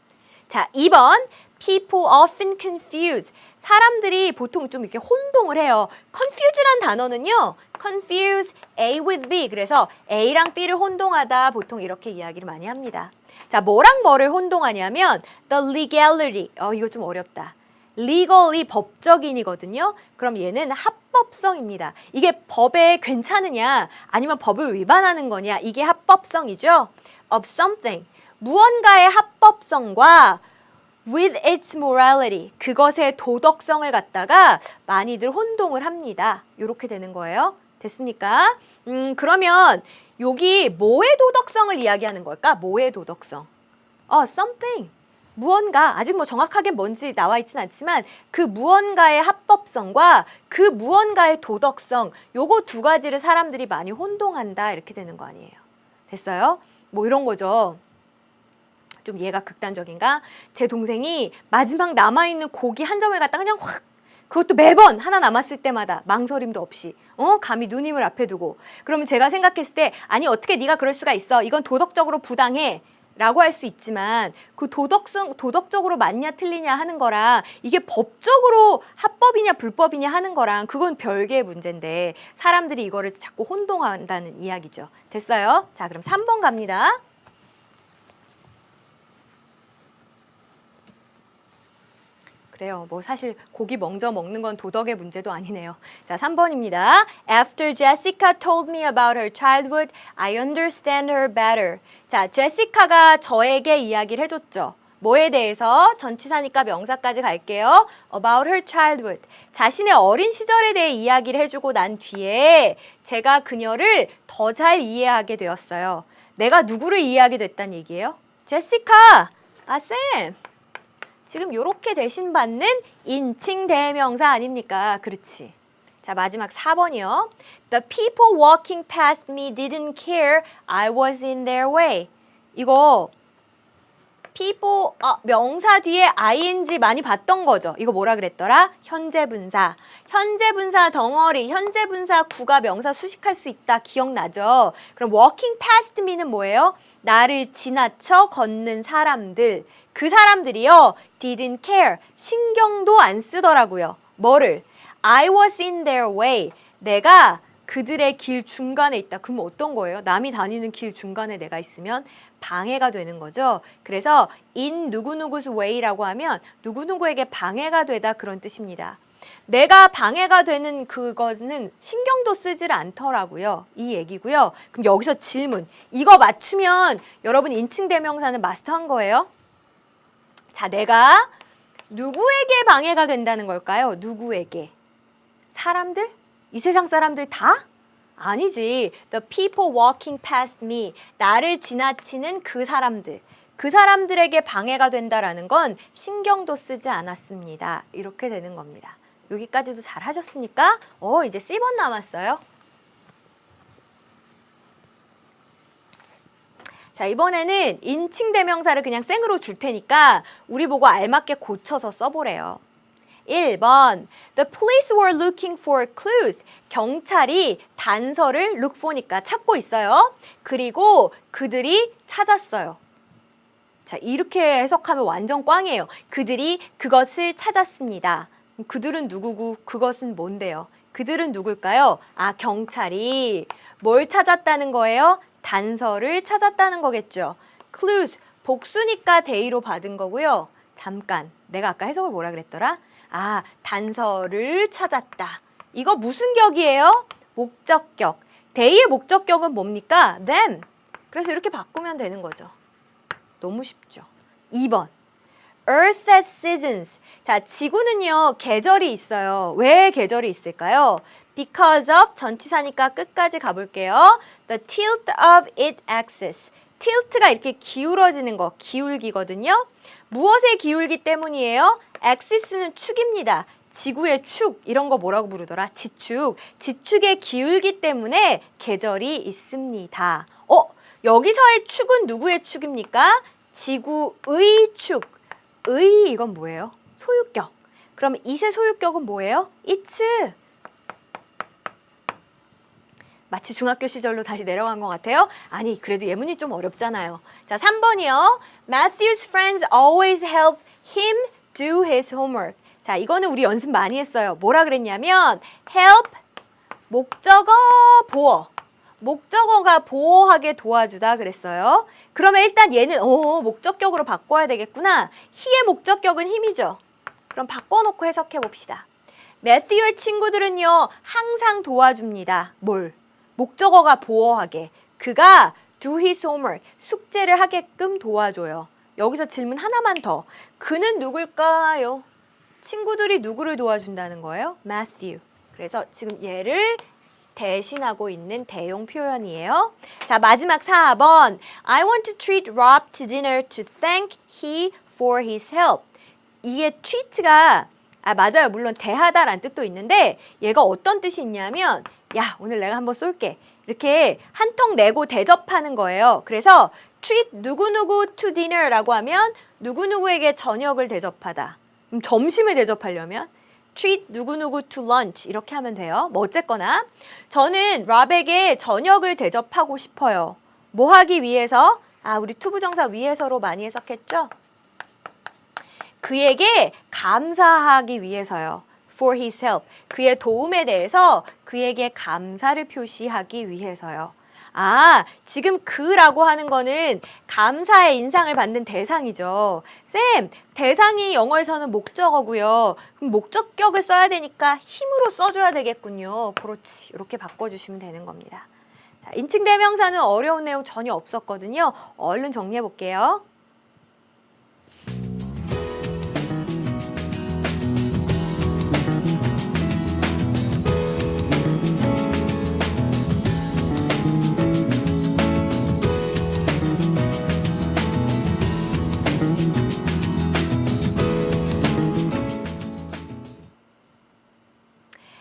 자, 2번. People often confuse. 사람들이 보통 좀 이렇게 혼동을 해요. confuse란 단어는요. confuse A with B. 그래서 A랑 B를 혼동하다 보통 이렇게 이야기를 많이 합니다. 자, 뭐랑 뭐를 혼동하냐면 the legality. 이거 좀 어렵다. legally 법적인이거든요. 그럼 얘는 합법성입니다. 이게 법에 괜찮으냐 아니면 법을 위반하는 거냐 이게 합법성이죠. of something. 무언가의 합법성과 with its morality. 그것의 도덕성을 갖다가 많이들 혼동을 합니다. 이렇게 되는 거예요. 됐습니까? 그러면 여기 뭐의 도덕성을 이야기하는 걸까? 뭐의 도덕성? something. 무언가, 아직 뭐 정확하게 뭔지 나와 있지는 않지만 그 무언가의 합법성과 그 무언가의 도덕성 요거 두 가지를 사람들이 많이 혼동한다 이렇게 되는 거 아니에요. 됐어요? 뭐 이런 거죠. 좀 얘가 극단적인가? 제 동생이 마지막 남아있는 고기 한 점을 갖다가 그냥 확, 그것도 매번 하나 남았을 때마다 망설임도 없이 감히 누님을 앞에 두고, 그러면 제가 생각했을 때 아니 어떻게 네가 그럴 수가 있어, 이건 도덕적으로 부당해 라고 할 수 있지만, 그 도덕적으로 맞냐 틀리냐 하는 거랑 이게 법적으로 합법이냐 불법이냐 하는 거랑 그건 별개의 문제인데 사람들이 이거를 자꾸 혼동한다는 이야기죠. 됐어요? 자, 그럼 3번 갑니다. 그래요. 뭐 사실 고기 먼저 먹는 건 도덕의 문제도 아니네요. 자, 3번입니다. After Jessica told me about her childhood, I understand her better. 자, 제시카가 저에게 이야기를 해줬죠. 뭐에 대해서? 전치사니까 명사까지 갈게요. About her childhood. 자신의 어린 시절에 대해 이야기를 해주고 난 뒤에 제가 그녀를 더 잘 이해하게 되었어요. 내가 누구를 이해하게 됐다는 얘기예요? 제시카! 아, 쌤! 지금 요렇게 대신받는 인칭 대명사 아닙니까? 그렇지. 자, 마지막 4번이요. The people walking past me didn't care I was in their way. 이거 people 명사 뒤에 ing 많이 봤던 거죠. 이거 뭐라 그랬더라? 현재 분사. 현재 분사 덩어리, 현재 분사 구가 명사 수식할 수 있다. 기억나죠? 그럼 walking past me는 뭐예요? 나를 지나쳐 걷는 사람들. 그 사람들이요, didn't care, 신경도 안 쓰더라고요. 뭐를? I was in their way. 내가 그들의 길 중간에 있다. 그럼 어떤 거예요? 남이 다니는 길 중간에 내가 있으면 방해가 되는 거죠. 그래서 in 누구누구's way라고 하면 누구누구에게 방해가 되다, 그런 뜻입니다. 내가 방해가 되는 그거는 신경도 쓰질 않더라고요. 이 얘기고요. 그럼 여기서 질문. 이거 맞추면 여러분 인칭 대명사는 마스터한 거예요. 자, 내가 누구에게 방해가 된다는 걸까요? 누구에게? 사람들? 이 세상 사람들 다? 아니지. The people walking past me. 나를 지나치는 그 사람들. 그 사람들에게 방해가 된다라는 건 신경도 쓰지 않았습니다. 이렇게 되는 겁니다. 여기까지도 잘 하셨습니까? 이제 C번 남았어요. 자, 이번에는 인칭 대명사를 그냥 생으로 줄 테니까 우리 보고 알맞게 고쳐서 써보래요. 1번 The police were looking for clues. 경찰이 단서를 look for니까 찾고 있어요. 그리고 그들이 찾았어요. 자, 이렇게 해석하면 완전 꽝이에요. 그들이 그것을 찾았습니다. 그들은 누구고 그것은 뭔데요? 그들은 누굴까요? 아, 경찰이 뭘 찾았다는 거예요? 단서를 찾았다는 거겠죠. clues, 복수니까 대의로 받은 거고요. 잠깐, 내가 아까 해석을 뭐라 그랬더라? 아, 단서를 찾았다. 이거 무슨 격이에요? 목적격. 대의의 목적격은 뭡니까? them. 그래서 이렇게 바꾸면 되는 거죠. 너무 쉽죠. 2번. Earth has seasons. 자, 지구는요, 계절이 있어요. 왜 계절이 있을까요? Because of, 전치사니까 끝까지 가볼게요. The tilt of its axis. tilt가 이렇게 기울어지는 거, 기울기거든요. 무엇의 기울기 때문이에요? axis는 축입니다. 지구의 축, 이런 거 뭐라고 부르더라? 지축. 지축의 기울기 때문에 계절이 있습니다. 여기서의 축은 누구의 축입니까? 지구의 축. 의, 이건 뭐예요? 소유격. 그럼 it의 소유격은 뭐예요? its. 마치 중학교 시절로 다시 내려간 것 같아요. 아니, 그래도 예문이 좀 어렵잖아요. 자, 3번이요. Matthew's friends always help him do his homework. 자, 이거는 우리 연습 많이 했어요. 뭐라 그랬냐면 help, 목적어, 보어. 목적어가 보호하게 도와주다 그랬어요. 그러면 일단 얘는 목적격으로 바꿔야 되겠구나. he의 목적격은 힘이죠. 그럼 바꿔놓고 해석해 봅시다. 매튜의 친구들은요, 항상 도와줍니다. 뭘? 목적어가 보호하게. 그가 do his homework, 숙제를 하게끔 도와줘요. 여기서 질문 하나만 더. 그는 누굴까요? 친구들이 누구를 도와준다는 거예요? Matthew. 그래서 지금 얘를 대신하고 있는 대용 표현이에요. 자, 마지막 4번. I want to treat Rob to dinner to thank he for his help. 이게 treat가 맞아요. 물론 대하다라는 뜻도 있는데 얘가 어떤 뜻이 있냐면 야, 오늘 내가 한번 쏠게. 이렇게 한턱 내고 대접하는 거예요. 그래서 treat 누구누구 to dinner라고 하면 누구누구에게 저녁을 대접하다. 점심을 대접하려면 treat 누구누구 to lunch 이렇게 하면 돼요. 뭐 어쨌거나 저는 랍에게 저녁을 대접하고 싶어요. 뭐 하기 위해서? 우리 투부정사 위해서로 많이 해석했죠? 그에게 감사하기 위해서요. For his help. 그의 도움에 대해서 그에게 감사를 표시하기 위해서요. 지금 그라고 하는 거는 감사의 인상을 받는 대상이죠. 쌤, 대상이 영어에서는 목적어고요. 그럼 목적격을 써야 되니까 힘으로 써줘야 되겠군요. 그렇지. 이렇게 바꿔주시면 되는 겁니다. 자, 인칭 대명사는 어려운 내용 전혀 없었거든요. 얼른 정리해 볼게요.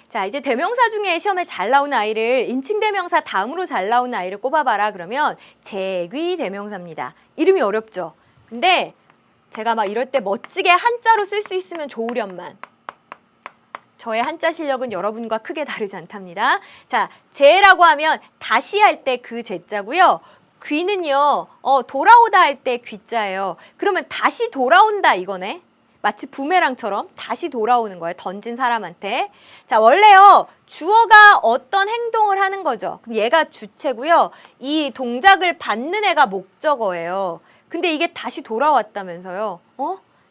자, 이제 대명사 중에 시험에 잘 나오는 아이를 인칭 대명사 다음으로 잘 나오는 아이를 꼽아봐라 그러면 재귀 대명사입니다. 이름이 어렵죠? 근데 제가 막 이럴 때 멋지게 한자로 쓸 수 있으면 좋으련만. 저의 한자 실력은 여러분과 크게 다르지 않답니다. 자, 재라고 하면 다시 할 때 그 재자고요. 귀는요, 돌아오다 할 때 귀자예요. 그러면 다시 돌아온다 이거네. 마치 부메랑처럼 다시 돌아오는 거예요. 던진 사람한테. 자, 원래요. 주어가 어떤 행동을 하는 거죠. 그럼 얘가 주체고요. 이 동작을 받는 애가 목적어예요. 근데 이게 다시 돌아왔다면서요.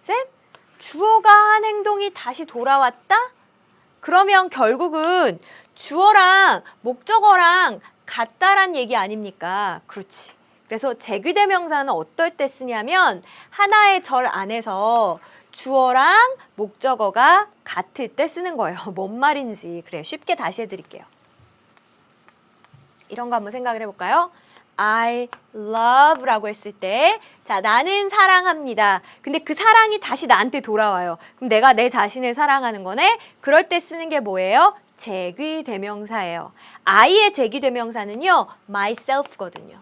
쌤? 주어가 한 행동이 다시 돌아왔다? 그러면 결국은 주어랑 목적어랑 같다란 얘기 아닙니까? 그렇지. 그래서 재귀대명사는 어떨 때 쓰냐면 하나의 절 안에서 주어랑 목적어가 같을 때 쓰는 거예요. 뭔 말인지. 그래, 쉽게 다시 해드릴게요. 이런 거 한번 생각을 해볼까요? I love라고 했을 때, 자, 나는 사랑합니다. 근데 그 사랑이 다시 나한테 돌아와요. 그럼 내가 내 자신을 사랑하는 거네? 그럴 때 쓰는 게 뭐예요? 재귀대명사예요. I의 재귀대명사는요, myself거든요.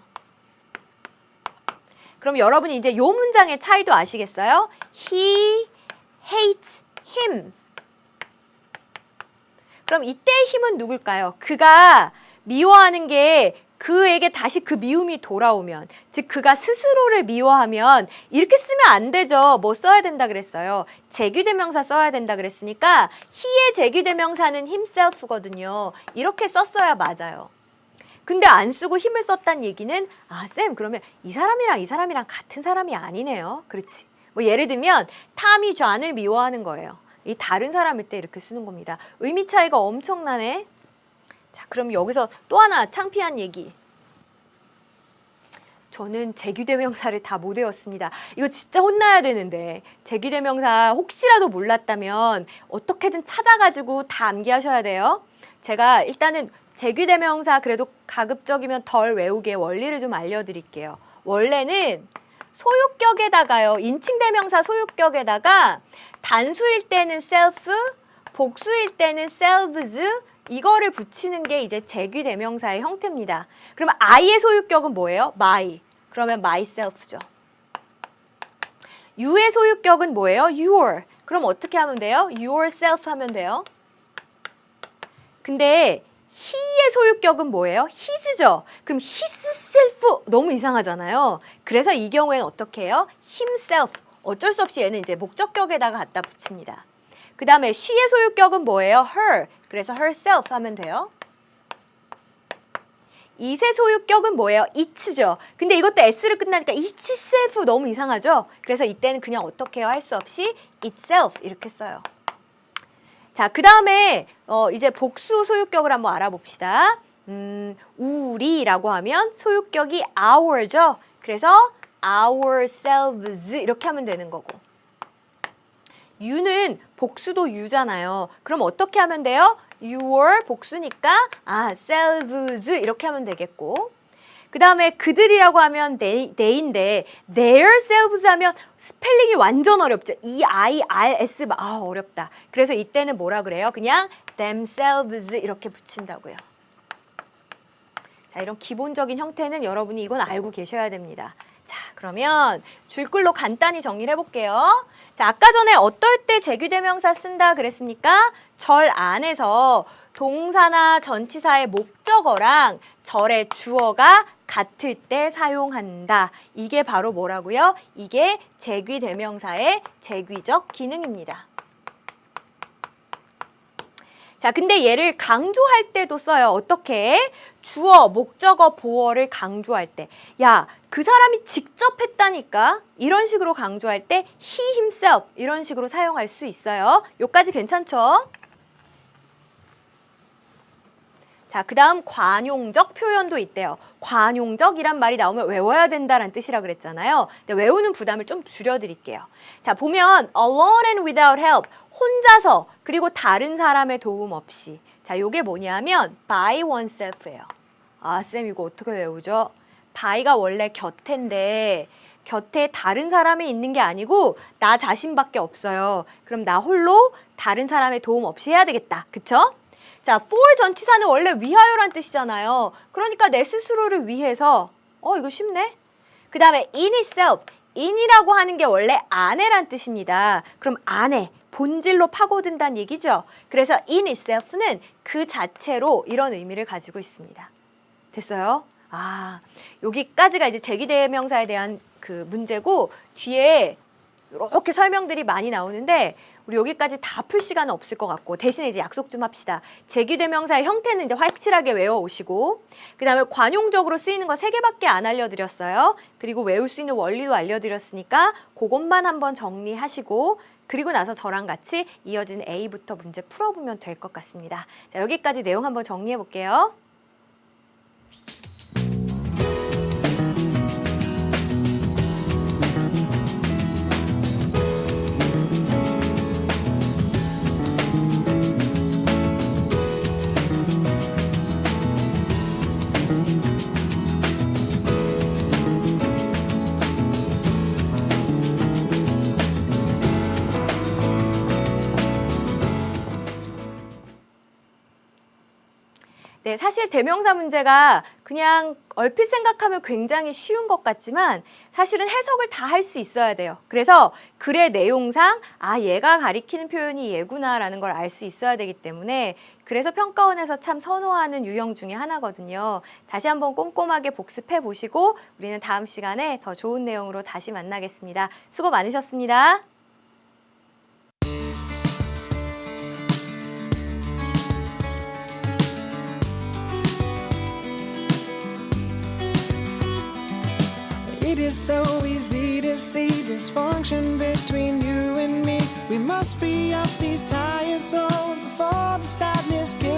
그럼 여러분이 이제 요 문장의 차이도 아시겠어요? He hates him. 그럼 이때의 힘은 누굴까요? 그가 미워하는 게 그에게 다시 그 미움이 돌아오면, 즉 그가 스스로를 미워하면 이렇게 쓰면 안 되죠. 뭐 써야 된다 그랬어요? 재귀대명사 써야 된다 그랬으니까 he의 재귀대명사는 himself거든요. 이렇게 썼어야 맞아요. 근데 안 쓰고 힘을 썼단 얘기는 쌤 그러면 이 사람이랑 같은 사람이 아니네요. 그렇지. 뭐 예를 들면 탐이 존을 미워하는 거예요. 이 다른 사람일 때 이렇게 쓰는 겁니다. 의미 차이가 엄청나네. 자, 그럼 여기서 또 하나 창피한 얘기. 저는 재귀대명사를 다 못 외웠습니다. 이거 진짜 혼나야 되는데 재귀대명사 혹시라도 몰랐다면 어떻게든 찾아가지고 다 암기하셔야 돼요. 제가 일단은 재귀대명사 그래도 가급적이면 덜 외우게 원리를 좀 알려드릴게요. 원래는 소유격에다가요. 인칭대명사 소유격에다가 단수일 때는 self, 복수일 때는 selves 이거를 붙이는 게 이제 재귀대명사의 형태입니다. 그러면 I의 소유격은 뭐예요? my. 그러면 myself죠. You의 소유격은 뭐예요? your. 그럼 어떻게 하면 돼요? yourself 하면 돼요. 근데 he의 소유격은 뭐예요? his죠. 그럼 hisself 너무 이상하잖아요. 그래서 이 경우에는 어떻게 해요? himself. 어쩔 수 없이 얘는 이제 목적격에다가 갖다 붙입니다. 그 다음에 she의 소유격은 뭐예요? her. 그래서 herself 하면 돼요. it의 소유격은 뭐예요? it죠. 근데 이것도 s를 끝나니까 itself 너무 이상하죠? 그래서 이때는 그냥 어떻게 해요? 할 수 없이 itself 이렇게 써요. 자, 그 다음에 이제 복수 소유격을 한번 알아봅시다. 우리라고 하면 소유격이 our죠. 그래서 ourselves 이렇게 하면 되는 거고. you는 복수도 you잖아요. 그럼 어떻게 하면 돼요? your 복수니까 selves 이렇게 하면 되겠고. 그 다음에 그들이라고 하면 they인데 their selves 하면 스펠링이 완전 어렵죠. E-I-R-S 어렵다. 그래서 이때는 뭐라 그래요? 그냥 themselves 이렇게 붙인다고요. 자, 이런 기본적인 형태는 여러분이 이건 알고 계셔야 됩니다. 자, 그러면 줄글로 간단히 정리를 해볼게요. 자, 아까 전에 어떨 때 재규대명사 쓴다 그랬습니까? 절 안에서 동사나 전치사의 목적어랑 절의 주어가 같을 때 사용한다. 이게 바로 뭐라고요? 이게 재규대명사의 재규적 기능입니다. 자, 근데 얘를 강조할 때도 써요. 어떻게? 주어, 목적어, 보어를 강조할 때. 야, 그 사람이 직접 했다니까? 이런 식으로 강조할 때 he himself 이런 식으로 사용할 수 있어요. 요까지 괜찮죠? 자, 그 다음 관용적 표현도 있대요. 관용적이란 말이 나오면 외워야 된다라는 뜻이라 그랬잖아요. 근데 외우는 부담을 좀 줄여드릴게요. 자, 보면 alone and without help, 혼자서 그리고 다른 사람의 도움 없이. 자, 요게 뭐냐면 by oneself예요. 아, 쌤 이거 어떻게 외우죠? by가 원래 곁인데 곁에 다른 사람이 있는 게 아니고 나 자신밖에 없어요. 그럼 나 홀로 다른 사람의 도움 없이 해야 되겠다. 그쵸? 자, for 전치사는 원래 위하여란 뜻이잖아요. 그러니까 내 스스로를 위해서. 이거 쉽네. 그 다음에 in itself. in이라고 하는 게 원래 안에란 뜻입니다. 그럼 안에, 본질로 파고든다는 얘기죠. 그래서 in itself는 그 자체로 이런 의미를 가지고 있습니다. 됐어요? 아, 여기까지가 이제 재기대명사에 대한 그 문제고 뒤에 이렇게 설명들이 많이 나오는데 우리 여기까지 다 풀 시간은 없을 것 같고 대신에 이제 약속 좀 합시다. 재규대명사의 형태는 이제 확실하게 외워오시고 그 다음에 관용적으로 쓰이는 거 3개밖에 안 알려드렸어요. 그리고 외울 수 있는 원리도 알려드렸으니까 그것만 한번 정리하시고 그리고 나서 저랑 같이 이어진 A부터 문제 풀어보면 될 것 같습니다. 자, 여기까지 내용 한번 정리해 볼게요. 네, 사실 대명사 문제가 그냥 얼핏 생각하면 굉장히 쉬운 것 같지만 사실은 해석을 다 할 수 있어야 돼요. 그래서 글의 내용상 얘가 가리키는 표현이 얘구나라는 걸 알 수 있어야 되기 때문에 그래서 평가원에서 참 선호하는 유형 중에 하나거든요. 다시 한번 꼼꼼하게 복습해 보시고 우리는 다음 시간에 더 좋은 내용으로 다시 만나겠습니다. 수고 많으셨습니다. It is so easy to see dysfunction between you and me. We must free up these tired souls before the sadness kills